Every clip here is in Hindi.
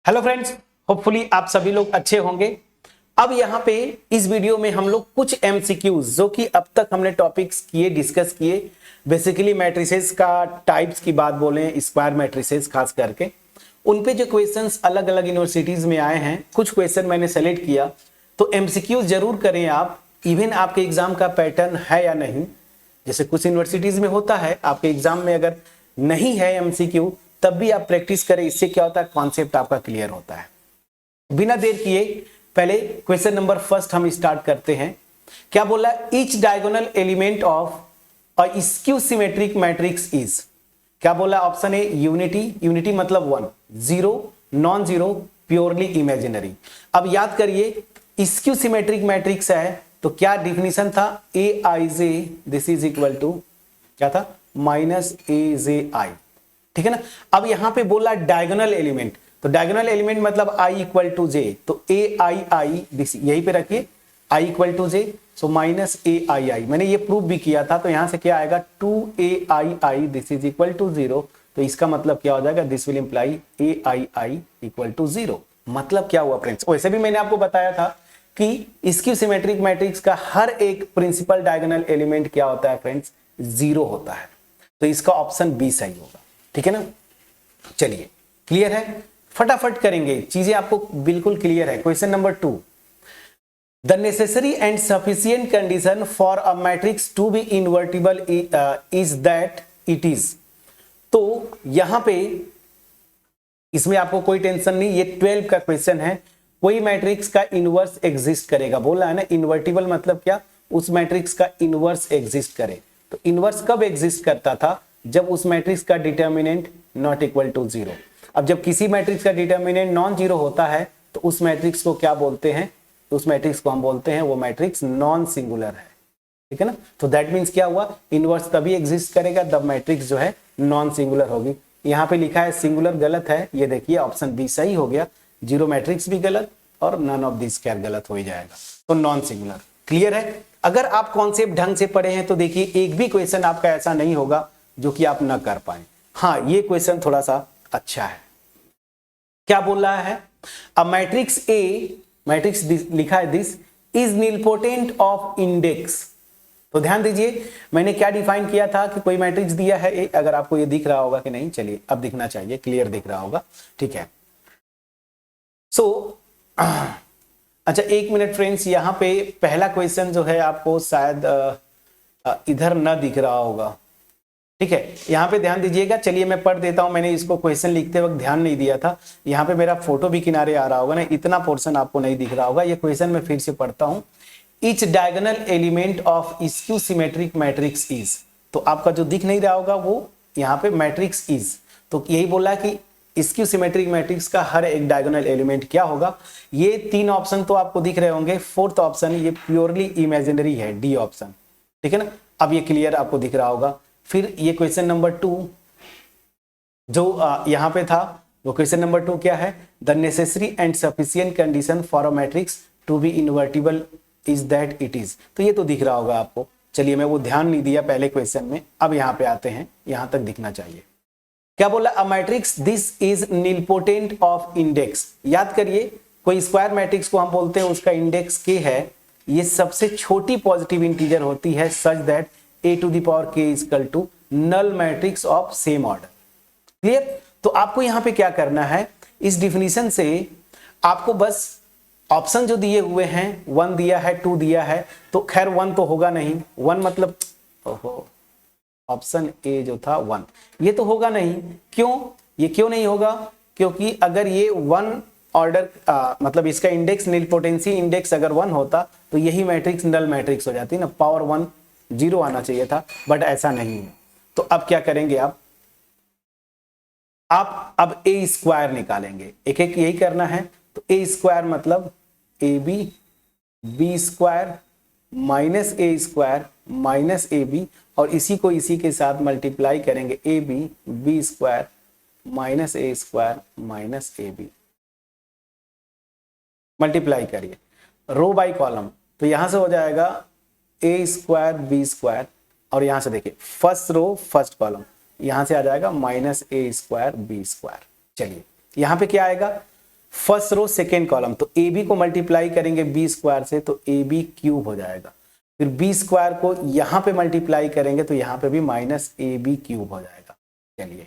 हेलो फ्रेंड्स, होपफुली आप सभी लोग अच्छे होंगे। अब यहाँ पे इस वीडियो में हम लोग कुछ एमसीक्यूज जो कि अब तक हमने टॉपिक्स किए, डिस्कस किए, बेसिकली मैट्रिसेस का टाइप्स की बात बोलें, स्क्वायर मैट्रिसेस खास करके उन पे जो क्वेश्चंस अलग अलग यूनिवर्सिटीज में आए हैं, कुछ क्वेश्चन मैंने सेलेक्ट किया। तो एमसीक्यूज जरूर करें आप, इवन आपके एग्जाम का पैटर्न है या नहीं। जैसे कुछ यूनिवर्सिटीज में होता है, आपके एग्जाम में अगर नहीं है एमसीक्यू तब भी आप प्रैक्टिस करें, इससे क्या होता है, कॉन्सेप्ट आपका क्लियर होता है। बिना देर किए पहले क्वेश्चन नंबर फर्स्ट हम स्टार्ट करते हैं। क्या बोला? Each diagonal element of a skew symmetric matrix is. क्या बोला? ऑप्शन ए यूनिटी, यूनिटी मतलब one, zero non zero purely imaginary. अब याद करिए स्क्यू सिमेट्रिक मैट्रिक्स है तो क्या डिफिनीशन था? ए आई जे दिस इज इक्वल टू क्या था? माइनस ए जे आई, ठीक है ना। अब यहां पे बोला डायगोनल एलिमेंट, तो डायगोनल एलिमेंट मतलब i इक्वल टू जे, तो ए आई आई यहीं पे रखिए, i equal to J, so minus A I I. मैंने ये प्रूव भी किया था, तो यहां से क्या आएगा? 2ai this is equal to zero. तो इसका मतलब क्या हो जाएगा? This will imply A I I equal to zero. मतलब क्या हुआ फ्रेंड्स? वैसे भी मैंने आपको बताया था कि स्क्यू सिमेट्रिक मैट्रिक्स का हर एक प्रिंसिपल डायगोनल एलिमेंट क्या होता है फ्रेंड्स? जीरो होता है। तो इसका ऑप्शन बी सही होगा, ठीक है ना। चलिए, क्लियर है? फटाफट करेंगे, चीजें आपको बिल्कुल क्लियर है। Question number 2, the necessary and sufficient condition for a matrix to be invertible is that it is. तो यहां पे इसमें आपको कोई टेंशन नहीं, ये 12 का क्वेश्चन है। कोई मैट्रिक्स का इनवर्स एग्जिस्ट करेगा, बोला है ना। इनवर्टिबल मतलब क्या? उस मैट्रिक्स का इनवर्स एग्जिस्ट करे। तो इनवर्स कब एग्जिस्ट करता था? जब उस मैट्रिक्स का determinant not equal to zero. अब जब किसी मैट्रिक्स का डिटर्मिनेंट नॉन जीरो होता है तो उस मैट्रिक्स को क्या बोलते हैं? उस मैट्रिक्स को हम बोलते हैं वो मैट्रिक्स नॉन सिंगुलर है, ठीक है ना। तो दैट मीन्स क्या हुआ? इनवर्स तभी एग्जिस्ट करेगा जब मैट्रिक्स जो है नॉन सिंगुलर होगी। यहाँ पे लिखा है सिंगुलर, गलत है। ये देखिए ऑप्शन बी सही हो गया। जीरो मैट्रिक्स भी गलत और नन ऑफ दिस स्क्वायर गलत हो ही जाएगा। तो नॉन सिंगुलर। क्लियर है? अगर आप कॉन्सेप्ट ढंग से पढ़े हैं तो देखिए एक भी क्वेश्चन आपका ऐसा नहीं होगा जो कि आप ना कर पाए। हाँ, ये क्वेश्चन थोड़ा सा अच्छा है। क्या बोल रहा है? अ मैट्रिक्स ए, मैट्रिक्स लिखा है this is nilpotent of index. तो ध्यान दीजिए, मैंने क्या डिफाइन किया था कि कोई मैट्रिक्स दिया है ए, अगर आपको ये दिख रहा होगा कि नहीं, चलिए अब दिखना चाहिए, क्लियर दिख रहा होगा, ठीक है। सो अच्छा, एक मिनट फ्रेंड्स, यहां पे पहला क्वेश्चन जो है आपको शायद इधर ना दिख रहा होगा, ठीक है। यहाँ पे ध्यान दीजिएगा। चलिए मैं पढ़ देता हूं, मैंने इसको क्वेश्चन लिखते वक्त ध्यान नहीं दिया था। यहाँ पे मेरा फोटो भी किनारे आ रहा होगा ना, इतना पोर्शन आपको नहीं दिख रहा होगा। ये क्वेश्चन मैं फिर से पढ़ता हूं। Each diagonal element of skew symmetric matrix is. तो आपका जो दिख नहीं रहा होगा वो यहाँ पे मैट्रिक्स इज, तो यही बोला कि स्क्यू सिमेट्रिक मैट्रिक्स का हर एक डायगोनल एलिमेंट क्या होगा। ये तीन ऑप्शन तो आपको दिख रहे होंगे, फोर्थ ऑप्शन ये प्योरली इमेजिनरी है, डी ऑप्शन, ठीक है ना। अब ये क्लियर आपको दिख रहा होगा। फिर ये क्वेश्चन नंबर 2 जो यहां पे था, वो क्वेश्चन नंबर 2 क्या है? The necessary and sufficient condition for a matrix to be invertible is that it is. तो ये तो दिख रहा होगा आपको। चलिए, मैं वो ध्यान नहीं दिया पहले क्वेश्चन में, अब यहां पे आते हैं, यहां तक दिखना चाहिए। क्या बोला? A matrix this is nilpotent of index. याद करिए, कोई स्क्वायर मैट्रिक्स को हम बोलते हैं उसका इंडेक्स k है, ये सबसे छोटी पॉजिटिव इंटीजर होती है, such that a to the power k is equal to null matrix of same order. Clear? तो आपको यहां पे क्या करना है? इस डिफिनीशन से आपको बस ऑप्शन जो दिए हुए हैं, 1 दिया है, 2 दिया है, तो खैर 1 तो होगा नहीं। 1 मतलब ऑप्शन ए जो था 1, ये तो होगा नहीं। क्यों? ये क्यों नहीं होगा? क्योंकि अगर ये 1 ऑर्डर मतलब इसका इंडेक्स नीलपोटेंसी इंडेक्स अगर 1 होता तो यही मैट्रिक्स नल मैट्रिक्स हो जाती ना, पावर 1 0 आना चाहिए था, बट ऐसा नहीं है। तो अब क्या करेंगे आप अब ए स्क्वायर निकालेंगे, एक एक यही करना है। तो ए स्क्वायर मतलब A B, B square minus A square minus A B, और इसी को इसी के साथ मल्टीप्लाई करेंगे, A B B square minus A square minus A B. Multiply करिए रो बाई कॉलम, तो यहां से हो जाएगा ए स्क्वायर बी स्क्वायर, और यहां से देखिए फर्स्ट रो फर्स्ट कॉलम, यहां से आ जाएगा minus A square B square. चलिए, यहां पे क्या आएगा? फर्स्ट रो सेकेंड कॉलम, तो ए बी को मल्टीप्लाई करेंगे बी स्क्वायर से तो ए बी क्यूब हो जाएगा, फिर बी स्क्वायर को यहां पे मल्टीप्लाई करेंगे तो यहां पे भी माइनस ए बी क्यूब हो जाएगा। चलिए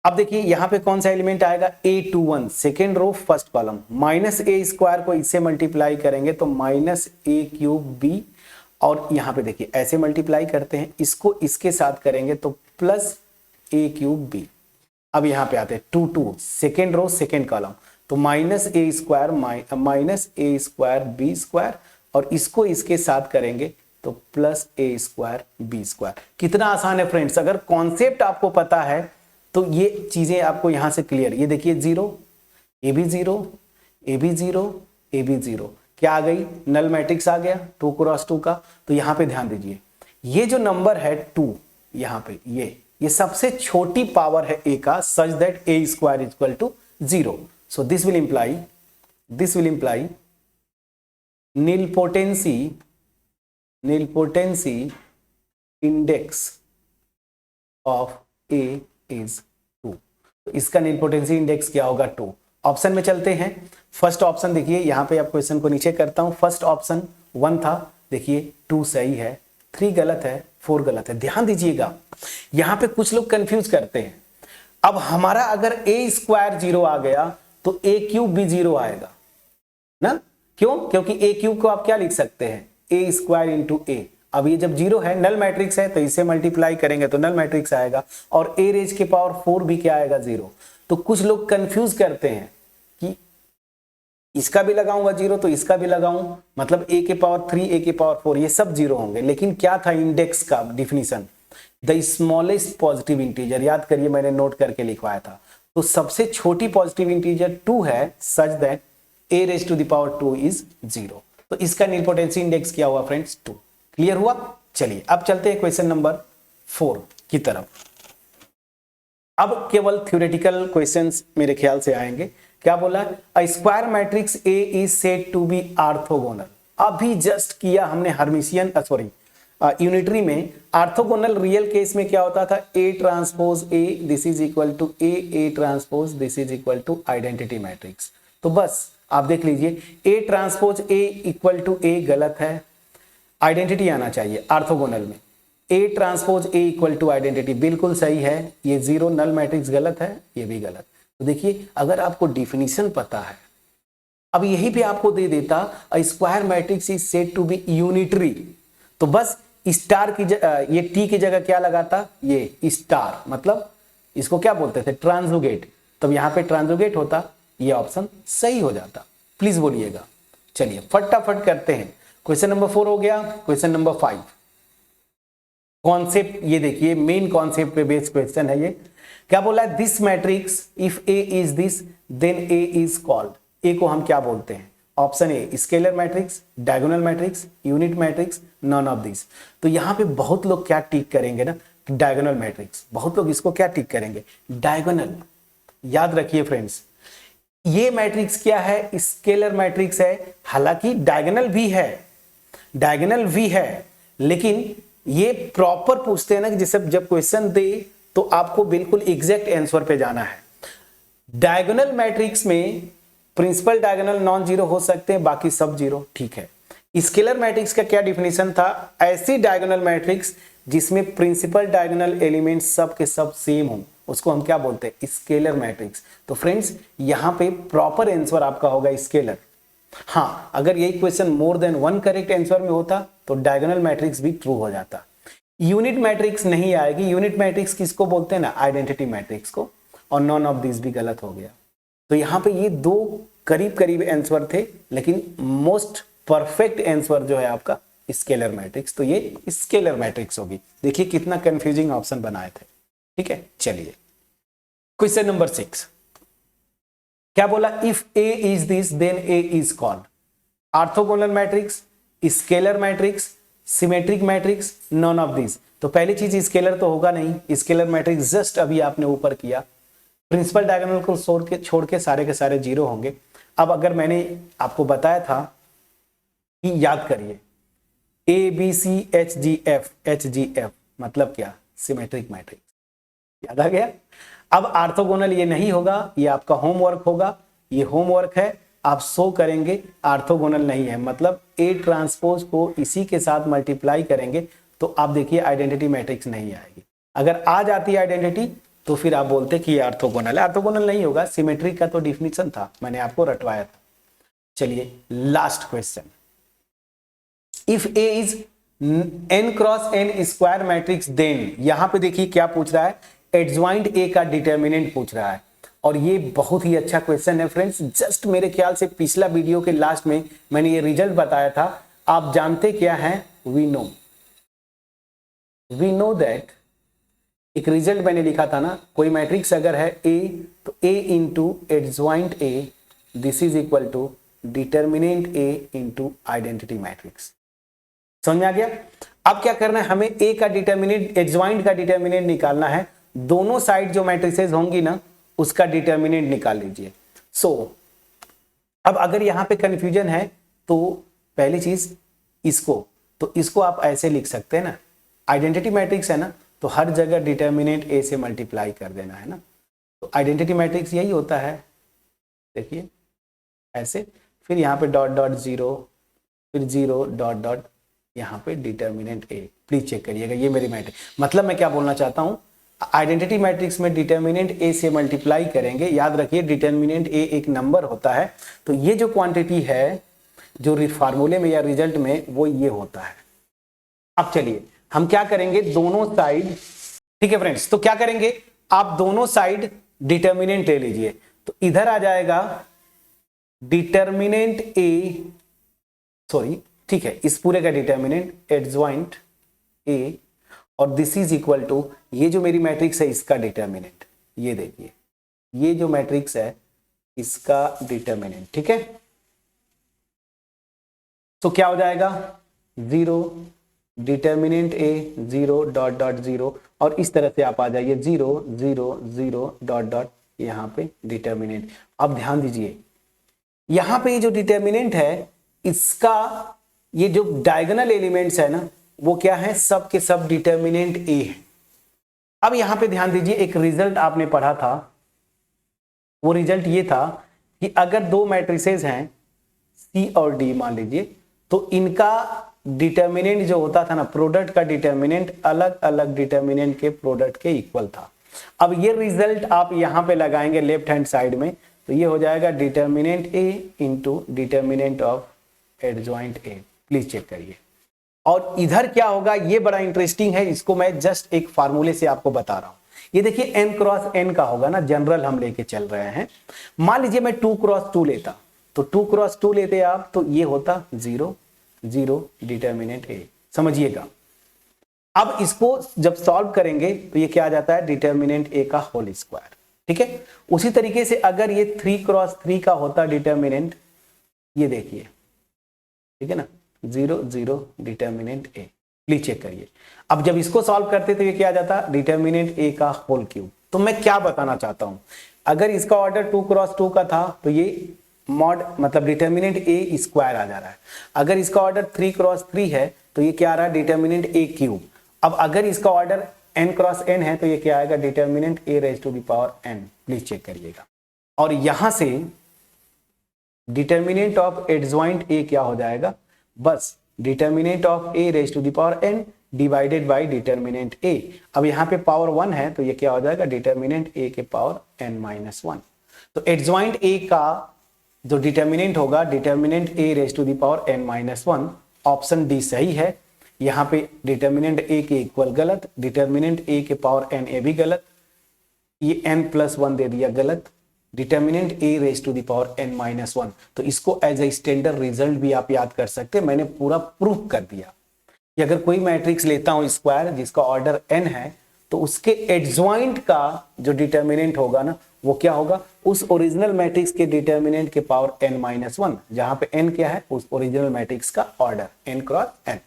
अब देखिए यहां पे कौन सा एलिमेंट आएगा, A21 second row first column, minus A square को इससे मल्टीप्लाई करेंगे तो माइनस ए क्यूब बी, और यहां पे देखिए ऐसे मल्टीप्लाई करते हैं, इसको इसके साथ करेंगे तो प्लस ए क्यूब बी। अब यहां पे आते हैं 2 सेकेंड रो सेकेंड कॉलम, तो minus A square B square, और इसको इसके साथ करेंगे तो प्लस ए स्क्वायर बी स्क्वायर। कितना आसान है फ्रेंड्स, अगर कॉन्सेप्ट आपको पता है तो ये चीजें आपको यहां से क्लियर। ये देखिए 0 A B 0 A B 0 A B 0, क्या आ गई, नल मैट्रिक्स आ गया 2 क्रॉस 2 का। तो यहां पे ध्यान दीजिए ये जो नंबर है 2, यहां पे ये सबसे छोटी पावर है a का, such that a square equal to 0। So this will imply nilpotency index of a is 2। तो इसका nilpotency इंडेक्स क्या होगा, 2। ऑप्शन में चलते हैं, फर्स्ट ऑप्शन देखिए यहां पे आप क्वेश्चन को नीचे करता हूं, फर्स्ट ऑप्शन 1 था, देखिए 2 सही है, 3 गलत है, 4 गलत है। ध्यान दीजिएगा यहां पे कुछ लोग कंफ्यूज करते हैं। अब हमारा अगर a स्क्वायर 0 आ गया तो a क्यूब भी 0 आएगा ना, क्यों, क्योंकि a क्यूब को आप क्या लिख सकते हैं, a स्क्वायर इंटू a। अब ये जब 0 है, नल मैट्रिक्स है, तो इसे मल्टीप्लाई करेंगे तो नल मैट्रिक्स आएगा, और a रेज के पावर 4 भी क्या आएगा, 0। तो कुछ लोग कंफ्यूज करते हैं कि इसका भी लगाऊंगा 0 तो इसका भी लगाऊं, मतलब a के पावर 3 a के पावर 4 ये सब 0 होंगे। लेकिन क्या था इंडेक्स का definition, the smallest positive integer, याद करिए मैंने नोट करके लिखवाया था। तो सबसे छोटी पॉजिटिव इंटीजर 2 है, such that a raise to the power 2 is 0। तो इसका नीलपोटेंसी इंडेक्स क्या हुआ फ्रेंड्स, 2। क्लियर हुआ। चलिए अब चलते हैं क्वेश्चन नंबर 4 की तरफ। अब केवल थ्योरेटिकल क्वेश्चंस मेरे ख्याल से आएंगे। क्या बोला, a square matrix A is said to be orthogonal. अभी जस्ट किया हमने हर्मिशियन यूनिटरी में। ऑर्थोगोनल रियल केस में क्या होता था, A transpose A this is equal to A transpose this is equal to identity matrix. तो बस आप देख लीजिए A transpose A equal to A गलत है, आइडेंटिटी आना चाहिए ऑर्थोगोनल में। A transpose A equal to identity बिल्कुल सही है, ये 0 नल मैट्रिक्स गलत है, ये भी गलत। तो देखिए अगर आपको डिफिनीशन पता है, अब यही पे आपको दे देता a square matrix is said to be unitary, तो बस स्टार की ये टी की जगह क्या लगाता, ये स्टार, मतलब इसको क्या बोलते थे, ट्रांसलुगेट। तब यहां पे ट्रांसलुगेट होता, ये ऑप्शन सही हो जाता। प्लीज बोलिएगा। चलिए फटाफट करते हैं। क्वेश्चन नंबर 4 हो गया। क्वेश्चन नंबर 5 कॉन्सेप्ट, ये देखिए मेन कॉन्सेप्ट पे बेस्ड क्वेश्चन है ये। क्या बोला है, this matrix if A is this then A is called. A को हम क्या बोलते हैं, option A scalar matrix, diagonal matrix, unit matrix, none of this. तो यहां पे बहुत लोग क्या टिक करेंगे ना, डायगोनल मैट्रिक्स, बहुत लोग इसको क्या टिक करेंगे, डायगोनल। याद रखिए फ्रेंड्स, ये मैट्रिक्स क्या है, स्केलर मैट्रिक्स है। हालांकि डायगोनल भी है, लेकिन ये प्रॉपर पूछते हैं ना कि जैसे जब क्वेश्चन दे तो आपको बिल्कुल एग्जैक्ट आंसर पे जाना है। डायगोनल मैट्रिक्स में प्रिंसिपल डायगोनल नॉन जीरो हो सकते हैं, बाकी सब जीरो, ठीक है। स्केलर मैट्रिक्स का क्या डिफिनेशन था, ऐसी डायगोनल मैट्रिक्स जिसमें प्रिंसिपल डायगोनल एलिमेंट सब के सब सेम हो, उसको हम क्या बोलते हैं, स्केलर मैट्रिक्स। तो फ्रेंड्स यहां पे प्रॉपर आंसर आपका होगा स्केलर। हाँ, अगर यही question more than 1 correct answer में होता तो डायगोनल मैट्रिक्स भी ट्रू हो जाता। यूनिट मैट्रिक्स नहीं आएगी। यूनिट मैट्रिक्स किसको बोलते हैं ना, आइडेंटिटी मैट्रिक्स को, और नॉन ऑफ दिस भी गलत हो गया। तो यहाँ पे ये 2 करीब करीब आंसर थे, लेकिन मोस्ट परफेक्ट आंसर जो है आपका स्केलर मैट्रिक्स। तो ये स्केलर मैट्रिक्स होगी। देखिए कितना कंफ्यूजिंग ऑप्शन बनाए थे, ठीक है। चलिए क्वेश्चन नंबर 6 क्या बोला, if A is this then A is called. Orthogonal matrix, scalar matrix, symmetric matrix, none of this. तो पहली चीज स्केलर तो होगा नहीं, स्केलर मैट्रिक्स जस्ट अभी आपने ऊपर किया। प्रिंसिपल डायगोनल को छोड़ के सारे के सारे जीरो होंगे। अब अगर मैंने आपको बताया था कि याद करिए ABCHGF मतलब क्या, सिमेट्रिक मैट्रिक्स, याद आ गया। अब ऑर्थोगोनल ये नहीं होगा, ये आपका होमवर्क होगा। ये होमवर्क है, आप शो करेंगे ऑर्थोगोनल नहीं है, मतलब ए ट्रांसपोज को इसी के साथ मल्टीप्लाई करेंगे तो आप देखिए आइडेंटिटी मैट्रिक्स नहीं आएगी। अगर आ जाती है आइडेंटिटी तो फिर आप बोलते कि ये ऑर्थोगोनल है। ऑर्थोगोनल नहीं होगा, सिमेट्री का तो डिफिनीशन था, मैंने आपको रटवाया था। चलिए last question, if A is n cross n square matrix then, यहां पे देखिए क्या पूछ रहा है, एडजॉइंट ए का डिटर्मिनेंट पूछ रहा है। और ये बहुत ही अच्छा क्वेश्चन है फ्रेंड्स, जस्ट मेरे ख्याल से पिछला वीडियो के लास्ट में मैंने ये रिजल्ट बताया था। आप जानते क्या है, वी नो दैट, एक रिजल्ट मैंने लिखा था ना, कोई मैट्रिक्स अगर है ए तो A into adjoint A, this is equal to determinant A into identity matrix. समझ में आ गया? अब क्या करना है, हमें ए का डिटर्मिनेंट, एडजॉइंट का डिटर्मिनेंट निकालना है। दोनों साइड जो मैट्रिसेस होंगी ना उसका डिटर्मिनेंट निकाल लीजिए। अब अगर यहां पे कंफ्यूजन है तो पहली चीज इसको आप ऐसे लिख सकते हैं ना, आइडेंटिटी मैट्रिक्स है ना, तो हर जगह डिटर्मिनेंट ए से मल्टीप्लाई कर देना है ना। तो आइडेंटिटी मैट्रिक्स यही होता है, देखिए ऐसे, फिर यहाँ पे डॉट डॉट जीरो, फिर जीरो डॉट डॉट, यहाँ पे डिटर्मिनेंट ए। प्लीज चेक करिएगा, ये मेरी मैट्रिक्स, मतलब मैं क्या बोलना चाहता हूँ, आइडेंटिटी मैट्रिक्स में डिटर्मिनेंट ए से मल्टीप्लाई करेंगे। याद रखिए डिटर्मिनेंट ए एक नंबर होता है, तो ये जो क्वांटिटी है जो फार्मूले में या रिजल्ट में वो ये होता है। अब चलिए हम क्या करेंगे, दोनों साइड, ठीक है फ्रेंड्स, तो क्या करेंगे, आप दोनों साइड डिटर्मिनेंट ले लीजिए। तो इधर आ जाएगा डिटर्मिनेंट ए, सॉरी ठीक है, इस पूरे का डिटर्मिनेंट एडजॉइंट ए, और दिस इज इक्वल टू, ये जो मेरी मैट्रिक्स है इसका डिटर्मिनेंट, ये देखिए ये जो मैट्रिक्स है इसका डिटर्मिनेंट, ठीक है। तो क्या हो जाएगा, जीरो डिटर्मिनेंट ए, जीरो डॉट डॉट जीरो, और इस तरह से आप आ जाइए zero zero zero dot dot, यहाँ पे डिटर्मिनेंट। अब ध्यान दीजिए यहाँ पे ये जो डिटर्मिनेंट है इसका, ये जो डायगोनल एलिमेंट्स है ना वो क्या है, सब के सब डिटर्मिनेंट ए है। अब यहां पे ध्यान दीजिए, एक रिजल्ट आपने पढ़ा था, वो रिजल्ट ये था कि अगर दो मैट्रिसेस हैं सी और डी मान लीजिए, तो इनका डिटर्मिनेंट जो होता था ना, प्रोडक्ट का डिटर्मिनेंट अलग अलग डिटर्मिनेंट के प्रोडक्ट के इक्वल था। अब ये रिजल्ट आप यहां पे लगाएंगे लेफ्ट हैंड साइड में, तो ये हो जाएगा determinant A into determinant of adjoint A. Please check करिए। और इधर क्या होगा, ये बड़ा इंटरेस्टिंग है, इसको मैं जस्ट एक फार्मूले से आपको बता रहा हूं। ये देखिए n क्रॉस n का होगा ना, जनरल हम लेके चल रहे हैं। मान लीजिए मैं 2 क्रॉस 2 लेता, तो 2 क्रॉस 2 लेते आप, तो ये होता 0 0 डिटर्मिनेंट ए। समझिएगा, अब इसको जब सॉल्व करेंगे तो ये क्या आ जाता है, डिटर्मिनेंट ए का होल स्क्वायर, ठीक है। उसी तरीके से अगर ये 3 क्रॉस 3 का होता डिटर्मिनेंट, ये देखिए, ठीक है ना, 0 0 डिटर्मिनेंट ए। प्लीज चेक करिए। अब जब इसको सॉल्व करते तो ये क्या आ जाता, डिटर्मिनेंट ए का होल क्यूब। तो मैं क्या बताना चाहता हूं, अगर इसका ऑर्डर 2 क्रॉस 2 का था तो ये मॉड, मतलब डिटर्मिनेंट ए स्क्वायर आ जा रहा है। अगर इसका ऑर्डर 3 क्रॉस 3 है तो ये क्या आ रहा है, डिटर्मिनेंट ए क्यूब। अब अगर इसका ऑर्डर n क्रॉस n है तो ये क्या आएगा, determinant A raise to the power n। Please check करिएगा। और यहां से डिटर्मिनेंट ऑफ एडजॉइंट ए क्या हो जाएगा, बस determinant of A raise to the power n divided by determinant A. अब यहाँ पे पावर 1 है तो ये क्या हो जाएगा, डिटर्मिनेंट ए के पावर n माइनस 1। तो एडजॉइंट ए का जो डिटर्मिनेंट होगा, determinant A raise to the power n minus 1, option D सही है। यहाँ पे डिटर्मिनेंट ए के इक्वल गलत, डिटर्मिनेंट ए के पावर n ए भी गलत, ये n प्लस 1 दे दिया गलत, determinant A raise to the power n minus 1। तो इसको एज ए स्टैंडर्ड रिजल्ट भी आप याद कर सकते हैं। मैंने पूरा प्रूफ कर दिया कि अगर कोई मैट्रिक्स लेता हूं स्क्वायर जिसका ऑर्डर n है, तो उसके एडजॉइंट का जो डिटर्मिनेंट होगा ना वो क्या होगा, उस ओरिजिनल मैट्रिक्स के डिटर्मिनेंट के पावर n माइनस 1, जहां पे n क्या है, उस ओरिजिनल मैट्रिक्स का ऑर्डर n क्रॉस n,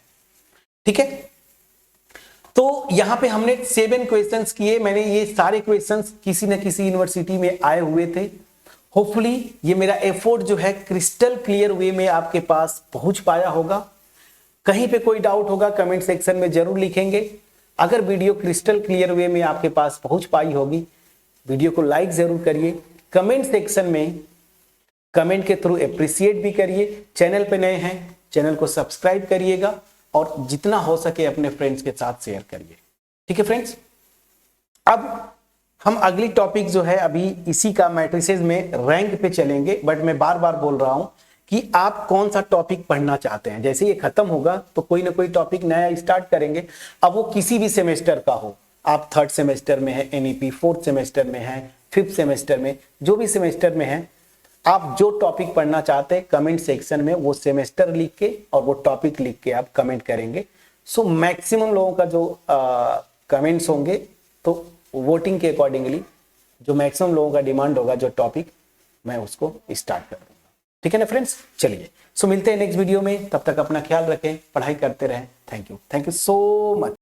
ठीक है। तो यहां पे हमने 7 क्वेश्चंस किए। मैंने ये सारे क्वेश्चंस किसी न किसी यूनिवर्सिटी में आए हुए थे। होपफुली ये मेरा एफर्ट जो है क्रिस्टल क्लियर वे में आपके पास पहुंच पाया होगा। कहीं पे कोई डाउट होगा कमेंट सेक्शन में जरूर लिखेंगे। अगर वीडियो क्रिस्टल क्लियर वे में आपके पास पहुंच पाई होगी, वीडियो को लाइक जरूर करिए। कमेंट सेक्शन में कमेंट के थ्रू अप्रिशिएट भी करिए। चैनल पे नए हैं, चैनल को सब्सक्राइब करिएगा और जितना हो सके अपने फ्रेंड्स के साथ शेयर करिए। ठीक है फ्रेंड्स, अब हम अगली टॉपिक जो है अभी इसी का मैट्रिसेस में रैंक पे चलेंगे। बट मैं बार बार बोल रहा हूं कि आप कौन सा टॉपिक पढ़ना चाहते हैं। जैसे ये खत्म होगा तो कोई ना कोई टॉपिक नया स्टार्ट करेंगे। अब वो किसी भी सेमेस्टर का हो, आप 3rd सेमेस्टर में है एनईपी, 4th सेमेस्टर में है, 5th सेमेस्टर में, जो भी सेमेस्टर में है, आप जो टॉपिक पढ़ना चाहते हैं कमेंट सेक्शन में वो सेमेस्टर लिख के और वो टॉपिक लिख के आप कमेंट करेंगे। सो मैक्सिमम लोगों का जो कमेंट्स होंगे तो वोटिंग के अकॉर्डिंगली जो मैक्सिमम लोगों का डिमांड होगा जो टॉपिक, मैं उसको स्टार्ट कर दूंगा। ठीक है ना फ्रेंड्स, चलिए सो मिलते हैं नेक्स्ट वीडियो में। तब तक अपना ख्याल रखें, पढ़ाई करते रहें। Thank you so much.